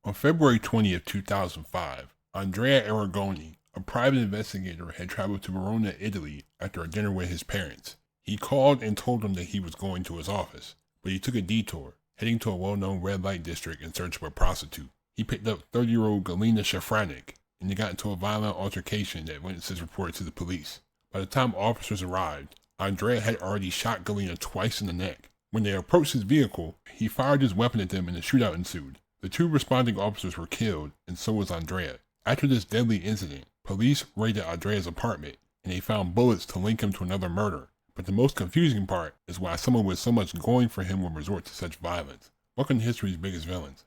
On February 20th, 2005, Andrea Arrigoni, a private investigator, had traveled to Verona, Italy after a dinner with his parents. He called and told them that he was going to his office, but he took a detour, heading to a well-known red light district in search of a prostitute. He picked up 30-year-old Galina Shafranek, and they got into a violent altercation that witnesses reported to the police. By the time officers arrived, Andrea had already shot Galina twice in the neck. When they approached his vehicle, he fired his weapon at them and a shootout ensued. The two responding officers were killed, and so was Andrea. After this deadly incident, police raided Andrea's apartment, and they found bullets to link him to another murder. But the most confusing part is why someone with so much going for him would resort to such violence. Welcome to history's biggest villains.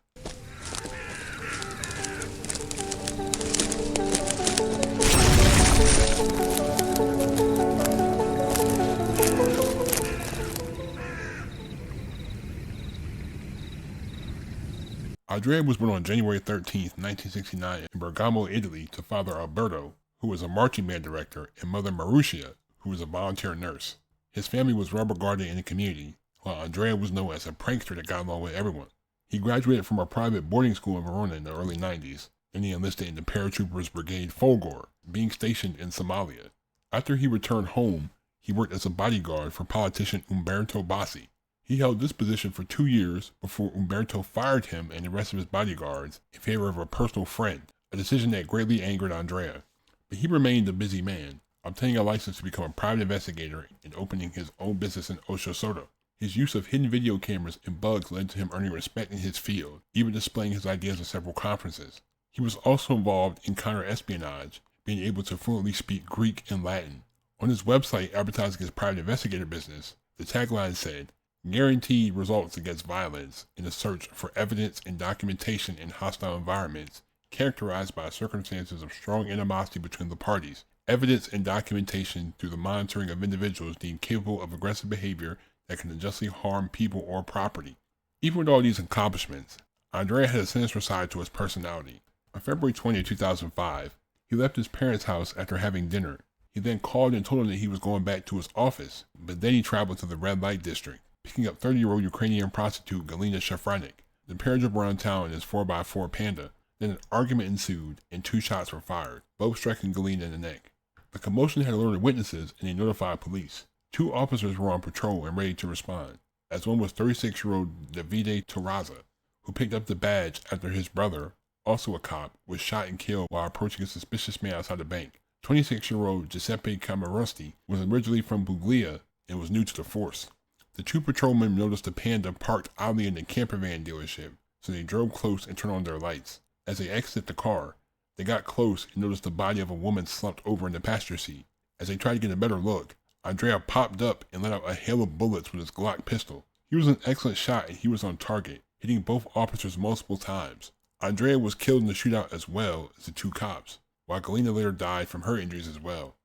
Andrea was born on January 13, 1969 in Bergamo, Italy to father Alberto, who was a marching band director, and mother Marussia, who was a volunteer nurse. His family was well regarded in the community, while Andrea was known as a prankster that got along with everyone. He graduated from a private boarding school in Verona in the early 90s, and he enlisted in the Paratroopers Brigade Folgore, being stationed in Somalia. After he returned home, he worked as a bodyguard for politician Umberto Bossi. He held this position for 2 years before Umberto fired him and the rest of his bodyguards in favor of a personal friend, a decision that greatly angered Andrea. But he remained a busy man, obtaining a license to become a private investigator and opening his own business in Osho. His use of hidden video cameras and bugs led to him earning respect in his field, even displaying his ideas at several conferences. He was also involved in counter-espionage, being able to fluently speak Greek and Latin. On his website advertising his private investigator business, the tagline said, "Guaranteed results against violence in the search for evidence and documentation in hostile environments characterized by circumstances of strong animosity between the parties. Evidence and documentation through the monitoring of individuals deemed capable of aggressive behavior that can unjustly harm people or property." Even with all these accomplishments, Andrea had a sinister side to his personality. On February 20, 2005, he left his parents' house after having dinner. He then called and told them that he was going back to his office, but then he traveled to the red light district, picking up 30-year-old Ukrainian prostitute Galina Shafranek. The pair drove around town in his 4x4 Panda. Then an argument ensued and 2 shots were fired, both striking Galina in the neck. The commotion had alerted witnesses and they notified police. 2 officers were on patrol and ready to respond, as one was 36-year-old Davide Terrazza, who picked up the badge after his brother, also a cop, was shot and killed while approaching a suspicious man outside the bank. 26-year-old Giuseppe Camarosti was originally from Puglia and was new to the force. The 2 patrolmen noticed the Panda parked oddly in the camper van dealership, so they drove close and turned on their lights. As they exited the car, they got close and noticed the body of a woman slumped over in the passenger seat. As they tried to get a better look, Andrea popped up and let out a hail of bullets with his Glock pistol. He was an excellent shot and he was on target, hitting both officers multiple times. Andrea was killed in the shootout as well as the 2 cops, while Galina later died from her injuries as well.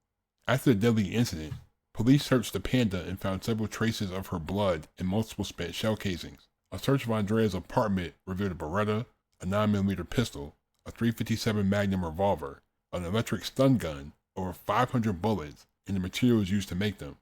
After the deadly incident, police searched the Panda and found several traces of her blood and multiple spent shell casings. A search of Andrea's apartment revealed a Beretta, a 9mm pistol, a .357 Magnum revolver, an electric stun gun, over 500 bullets, and the materials used to make them.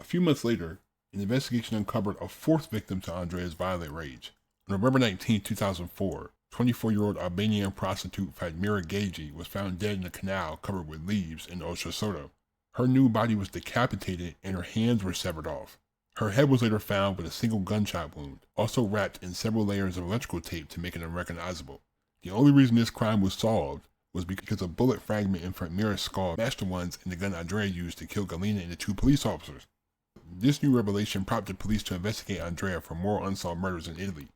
A few months later, an investigation uncovered a 4th victim to Andrea's violent rage. On November 19, 2004, 24-year-old Albanian prostitute Fatmira Gagey was found dead in a canal covered with leaves in Osho. Her new body was decapitated and her hands were severed off. Her head was later found with a single gunshot wound, also wrapped in several layers of electrical tape to make it unrecognizable. The only reason this crime was solved was because a bullet fragment in Fatmira's skull matched the ones in the gun Andrea used to kill Galina and the 2 police officers. This new revelation prompted police to investigate Andrea for more unsolved murders in Italy.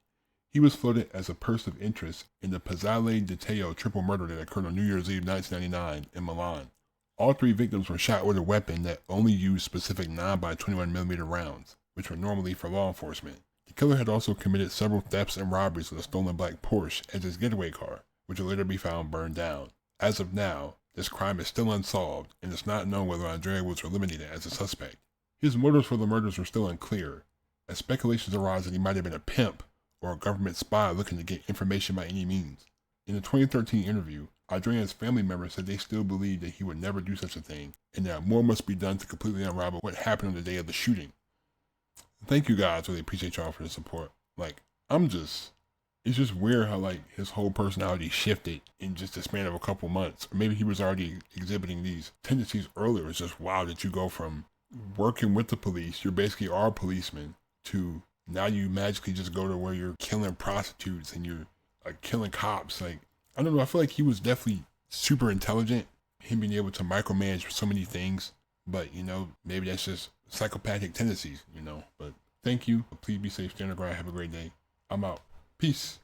He was floated as a person of interest in the Piazzale di Teo triple murder that occurred on New Year's Eve 1999 in Milan. All 3 victims were shot with a weapon that only used specific 9x21mm rounds, which were normally for law enforcement. The killer had also committed several thefts and robberies with a stolen black Porsche as his getaway car, which would later be found burned down. As of now, this crime is still unsolved, and it's not known whether Andrea was eliminated as a suspect. His motives for the murders were still unclear, as speculations arise that he might have been a pimp or a government spy looking to get information by any means. In a 2013 interview, Andrea's family members said they still believed that he would never do such a thing, and that more must be done to completely unravel what happened on the day of the shooting. Thank you guys, really appreciate y'all for the support. I'm just It's just weird how like his whole personality shifted in just the span of a couple months. Or maybe he was already exhibiting these tendencies earlier. It's just wow that you go from working with the police, you're basically are a policeman, to now you magically just go to where you're killing prostitutes and you're killing cops. Like, I don't know, I feel like he was definitely super intelligent, him being able to micromanage so many things. But, you know, maybe that's just psychopathic tendencies, you know. But thank you. Please be safe, stay on the ground. Have a great day. I'm out. Peace.